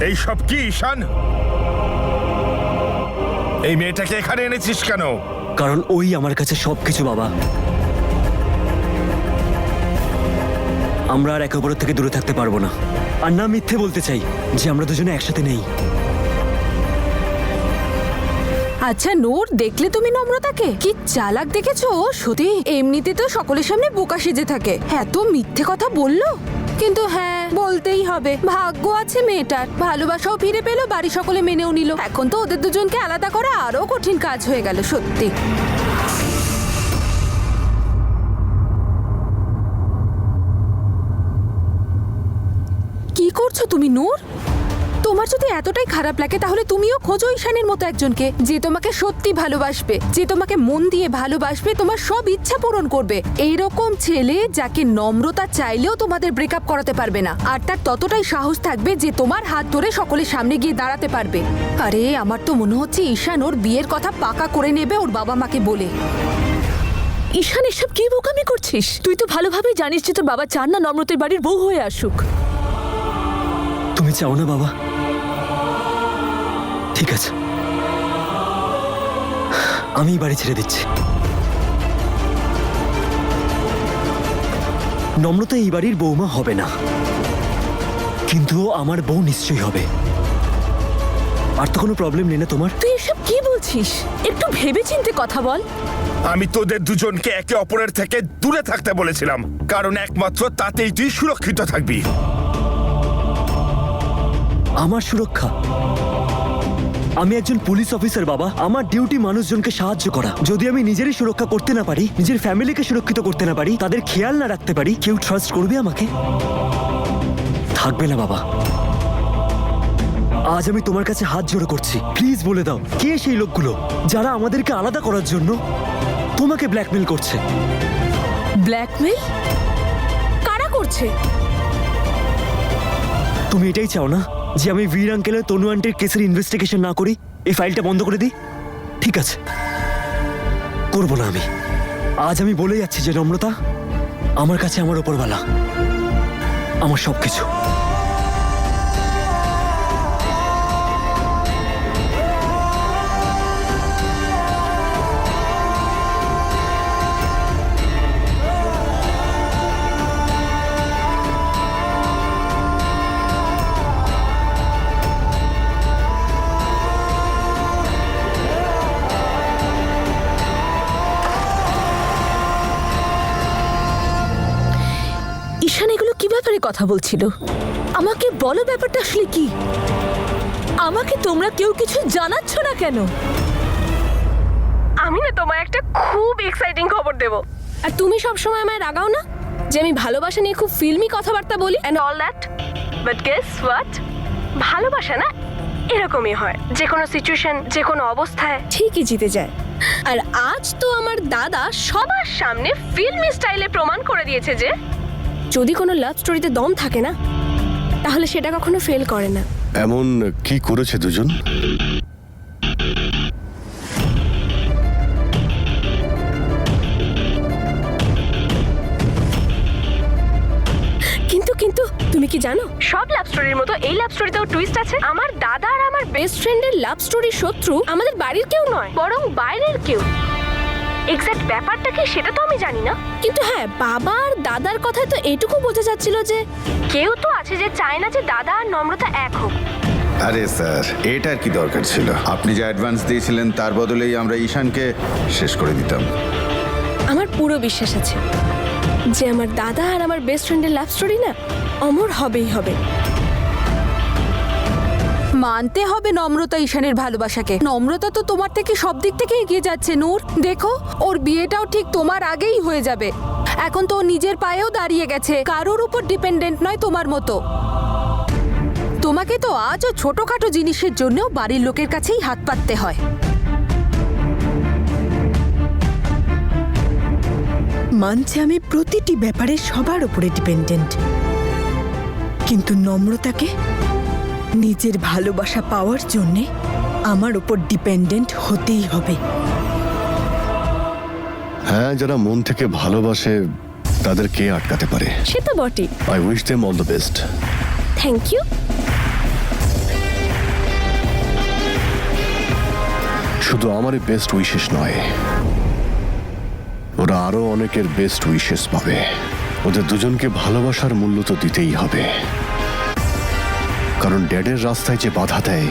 এই সব কি ঈশান? এই মেয়েটাকে এখানে এনেছিস কেন? কারণ ওই আমার কাছে সবকিছু বাবা। আমরা আর একে অপরের থেকে দূরে থাকতে পারবো না। আর না মিথ্যে বলতে চাই যে আমরা দুজনে একসাথে নেই। আচ্ছা নূর, দেখলে তুমি নম্রতাকে? কি চালাক দেখেছো? সত্যি এমনিতে তো সকলের সামনে বোকা সেজে থাকে, এত মিথ্যে কথা বললো। কিন্তু হ্যাঁ, বলতেই হবে, ভাগ্য আছে মেয়েটার, ভালোবাসাও ফিরে পেলো, বাড়ি সকলে মেনেও নিল। এখন তো ওদের দুজনকে আলাদা করা আরো কঠিন কাজ হয়ে গেল সত্যি। কি করছো তুমি নূর? তোমার যদি এতটাই খারাপ লাগে তাহলে তুমিও খোঁজো ঈশানের মতো একজনকে, যে তোমাকে সত্যি ভালোবাসবে, যে তোমাকে মন দিয়ে ভালোবাসবে, তোমার সব ইচ্ছা পূরণ করবে। এইরকম ছেলে যাকে নম্রতা চাইলেও তোমাদের ব্রেকআপ করাতে পারবে না, আর তার ততটাই সাহস থাকবে যে তোমার হাত ধরে সকলের সামনে গিয়ে দাঁড়াতে পারবে। আরে আমার তো মনে হচ্ছে ঈশান ওর বিয়ের কথা পাকা করে নেবে ওর বাবা মাকে বলে। ঈশান, এসব কি বোকামি করছিস? তুই তো ভালোভাবেই জানিস যে তোর বাবা চান না নম্রতার বাড়ির বউ হয়ে আসুক। তুমি চাও না বাবা? ঠিক আছে, আমি বাড়ি ছেড়ে দিচ্ছি। নম্রতা এই বাড়ির বৌমা হবে না, কিন্তু ও আমার বউ নিশ্চয়ই হবে। আর তো কোনো প্রবলেম নেই না তোমার? তুই এসব কি বলছিস? একটু ভেবেচিন্তে কথা বল। আমি তোদের দুজনকে একে অপরের থেকে দূরে থাকতে বলেছিলাম, কারণ একমাত্র তাতেই তুই সুরক্ষিত থাকবি। আমার সুরক্ষা? আমি একজন পুলিশ অফিসার বাবা, আমার ডিউটি মানুষজনকে সাহায্য করা। যদি আমি নিজেরই সুরক্ষা করতে না পারি, নিজের ফ্যামিলিকে সুরক্ষিত করতে না পারি, তাদের খেয়াল না রাখতে পারি, কেউ ট্রাস্ট করবে আমাকে? থাকবে না বাবা। আজ আমি তোমার কাছে হাত জোড়ো করছি, প্লিজ বলে দাও কে সেই লোকগুলো যারা আমাদেরকে আলাদা করার জন্য তোমাকে ব্ল্যাকমেল করছে? ব্ল্যাকমেল? কারা করছে? তুমি এটাই চাও না যে আমি বীর আঙ্কেলের তনু আন্টির কেসের ইনভেস্টিগেশন না করি, এই ফাইলটা বন্ধ করে দিই? ঠিক আছে, করবো না আমি। আজ আমি বলে যাচ্ছি যে নম্রতা আমার কাছে আমার ওপরওয়ালা, আমার সবকিছু। ঈশান এগুলো কি ব্যাপারে কথা বলছিল? আমাকে বলো ব্যাপারটা আসলে কি? আমাকে তোমরা কেউ কিছু জানাচ্ছ না কেন? আমি না তোমায় একটা খুব এক্সাইটিং খবর দেব। আর তুমি সব সময় আমায় রাগাও না যে আমি ভালোবাসা নিয়ে খুব ফিল্মি কথাবার্তা বলি and all that, but guess what? ভালোবাসা না এরকমই হয়, যে কোনো সিচুয়েশন, যে কোনো অবস্থায় ঠিকই জিতে যায়। আর আজ তো আমার দাদা সবার সামনে ফিল্মি স্টাইলে প্রমাণ করে দিয়েছে যে যদি কোনো লাভ স্টোরিতে দম থাকে না, তাহলে সেটা কখনো ফেল করে না। এমন কি করেছে দুজন? কিন্তু কিন্তু তুমি কি জানো, সব লাভ স্টোরির মতো এই লাভ স্টোরিতেও টুইস্ট আছে। আমার দাদা আর আমার বেস্ট ফ্রেন্ডের লাভ স্টোরির শত্রু আমাদের বাড়ির কেউ নয়, বরং বাইরের কেউ। এক্স্যাক্ট ব্যাপারটা কি সেটা তো আমি জানি না, কিন্তু হ্যাঁ, বাবা আর দাদার কথায় তো এটুকু বোঝা যাচ্ছিল যে কেউ তো আছে যে চায় না যে দাদা আর নম্রতা এক হোক। আরে স্যার, এটার কি দরকার ছিল? আপনি যে অ্যাডভান্স দিয়েছিলেন তার বদলেই আমরা ঈশানকে শেষ করে দিতাম। আমার পুরো বিশ্বাস আছে যে আমার দাদা আর আমার বেস্ট ফ্রেন্ডের লাভ স্টোরি না অমর হবেই হবে। মানতে হবে নম্রতা ঈশানের ভালোবাসাকে। নম্রতা তো তোমার থেকে সব দিক থেকে এগিয়ে যাচ্ছে নূর। দেখো, ওর বিয়েটাও ঠিক তোমার আগেই হয়ে যাবে। এখন তো ও নিজের পায়েও দাঁড়িয়ে গেছে, কারোর উপর ডিপেন্ডেন্ট নয় তোমার মতো। তোমাকে তো আজও ছোটখাটো জিনিসের জন্যও বাড়ির লোকের কাছেই হাত পাততে হয়। মানছে আমি প্রতিটি ব্যাপারে সবার উপরে ডিপেন্ডেন্ট, কিন্তু নম্রতাকে নিজের ভালোবাসা পাওয়ার জন্যে আমার উপর ডিপেন্ডেন্ট হতেই হবে। হ্যাঁ, যারা মন থেকে ভালোবাসে তাদের কে আটকাতে পারে? সে তো বটেই। I wish them all the best. Thank you. শুধু আমারই বেস্ট উইশেস নয়, ওরা আরো অনেকের বেস্ট উইশেস পাবে। ওদের দুজনকে ভালোবাসার মূল্য তো দিতেই হবে, কারণ ড্যাডের রাস্তায় যে বাধা দেয়,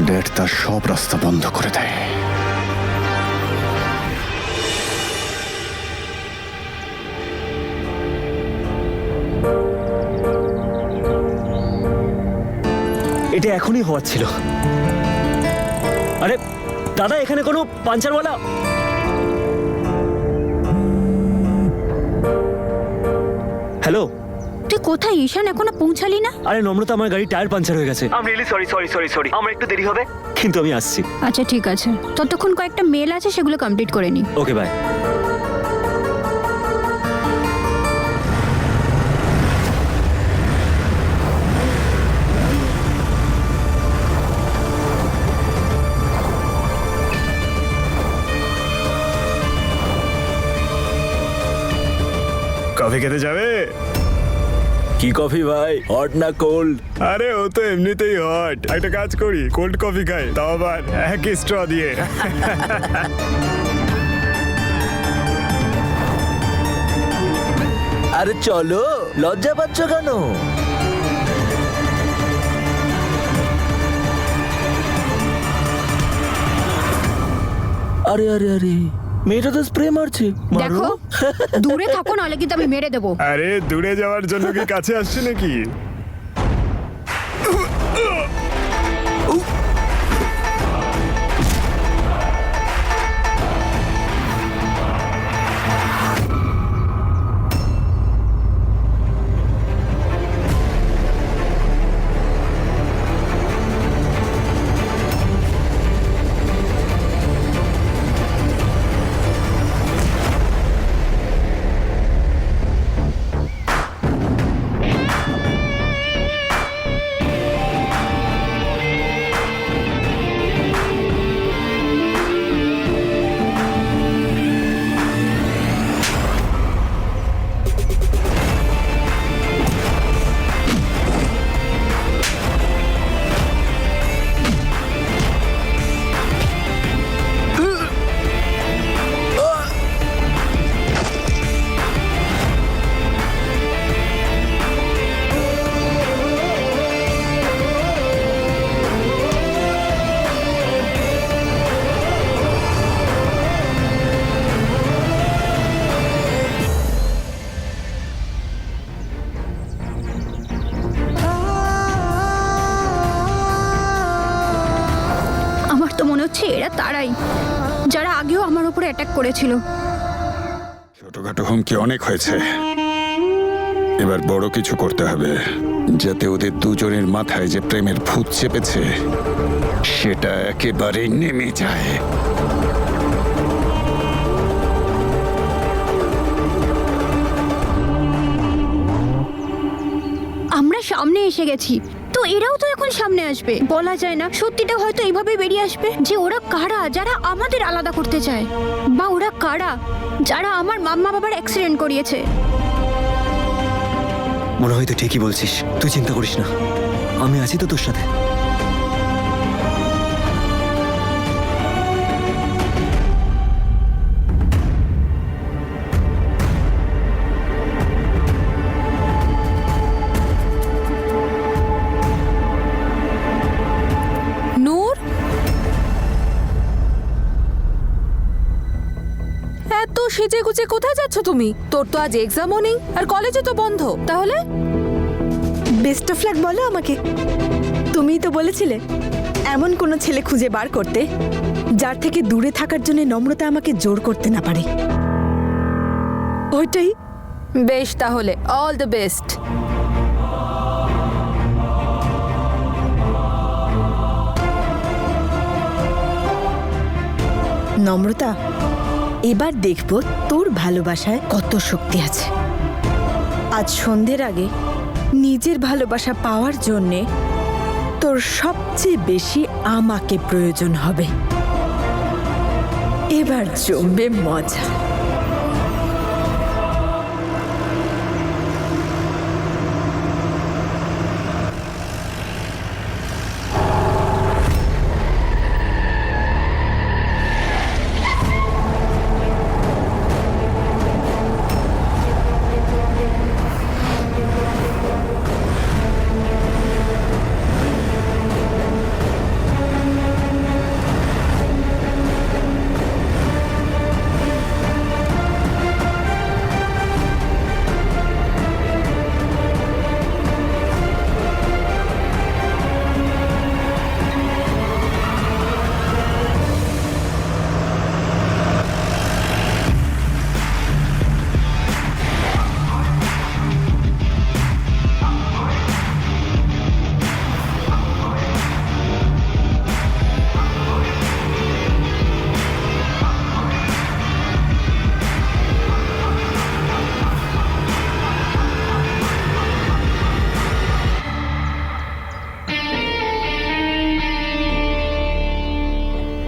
ড্যাড তার সব রাস্তা বন্ধ করে দেয়। এটা এখনই হওয়ার ছিল। আরে দাদা, এখানে কোনো পাঞ্চারওয়ালা? হ্যালো, তুই কোথায় ঈশান, এখনো পৌঁছালি না? আরে নম্রতা, আমার গাড়ি টায়ার পাঞ্চার হয়ে গেছে। I am really sorry. আমার একটু দেরি হবে, কিন্তু আমি আসছি। আচ্ছা ঠিক আছে, ততক্ষণ কয়েকটা মেল আছে, সেগুলো কমপ্লিট করে নি। ওকে, বাই। কফি খেতে যাবে? কি কফি ভাই, হট না কোল্ড? আরে ও তো এমনিতেই হট। একটা কাজ করি, কোল্ড কফি খাই, তাও আবার এক স্ট্র দিয়ে। আরে চলো, লজ্জা পাচ্ছ কেন? আরে আরে আরে, মেয়েটা তো স্প্রে মারছে। দেখো, দূরে থাকো, নাহলে কিন্তু আমি মেরে দেবো। আরে দূরে যাওয়ার জন্য কি কাছে আসছে নাকি? আমার তো মনে হচ্ছে এরা তারাই, যারা আগেও আমার উপরে অ্যাটাক করেছিল। ছোটখাটো হুমকি অনেক হয়েছে, এবার বড় কিছু করতে হবে, যাতে ওদের দুজনের মাথায় যে প্রেমের ভূত চেপেছে সেটা একেবারে নেমে যায়। আমরা সামনে এসে গেছি, তো এরাও তো এখন সামনে আসবে। বলা যায় না, সত্যিটা হয়তো এইভাবে বেরিয়ে আসবে যে ওরা কারা যারা আমাদের আলাদা করতে চায়, বা ওরা কারা যারা আমার মাম্মা বাবার অ্যাক্সিডেন্ট করিয়েছে। মনে হয় তুই ঠিকই বলছিস, তুই চিন্তা করিস না, আমি আছি তো তোর সাথে। নূর, এত সেজে গুজে কোথায় যাচ্ছ তুমি? তোর তো আজ এক্সামও নেই, আর কলেজে তো বন্ধ। তাহলে বেস্ট অফ লাক বলো আমাকে। তুমিই তো বলেছিলে এমন কোনো ছেলে খুঁজে বার করতে যার থেকে দূরে থাকার জন্য নম্রতা আমাকে জোর করতে না পারে। ওইটাই। বেশ, তাহলে অল দ্য বেস্ট। নম্রতা, এবার দেখব তোর ভালোবাসায় কত শক্তি আছে। আজ সন্ধ্যের আগে নিজের ভালোবাসা পাওয়ার জন্যে তোর সবচেয়ে বেশি আমাকে প্রয়োজন হবে। এবার জমবে মজা।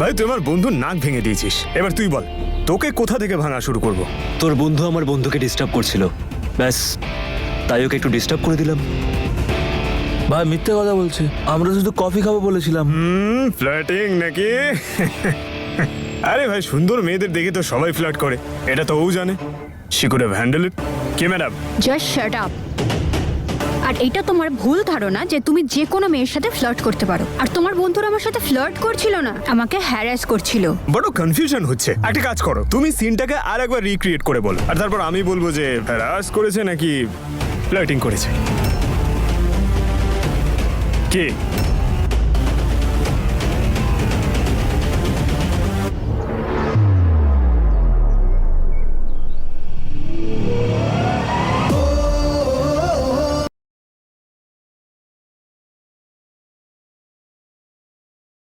ভাই তুই আমার বন্ধুর নাক ভেঙে দিয়েছিস, এবার তুই বল তোকে কোথা থেকে ভাঙা শুরু করব? তোর বন্ধু আমার বন্ধুকে ডিস্টার্ব করছিল, ব্যাস তাই ওকে একটু ডিস্টার্ব করে দিলাম। ভাই মিথ্যে কথা বলছে, আমরা শুধু কফি খাবো বলেছিলাম। ফ্লার্টিং নাকি? আরে ভাই সুন্দর মেয়েদের দেখে তো সবাই ফ্লার্ট করে, এটা তো ও জানে। She could have handle it. কি ম্যাডাম? Just shut up. আর এটা তোমার ভুল ধারণা যে তুমি যে কোনো মেয়ের সাথে ফ্লার্ট করতে পারো। আর তোমার বন্ধুরা আমার সাথে ফ্লার্ট করছিল না, আমাকে হ্যারাস করছিল। বড় কনফিউশন হচ্ছে। একটা কাজ করো, তুমি সিনটাকে আর একবার রিক্রিয়েট করে বলো, আর তারপর আমি বলবো যে হ্যারাস করেছে নাকি ফ্লার্টিং করেছে। কি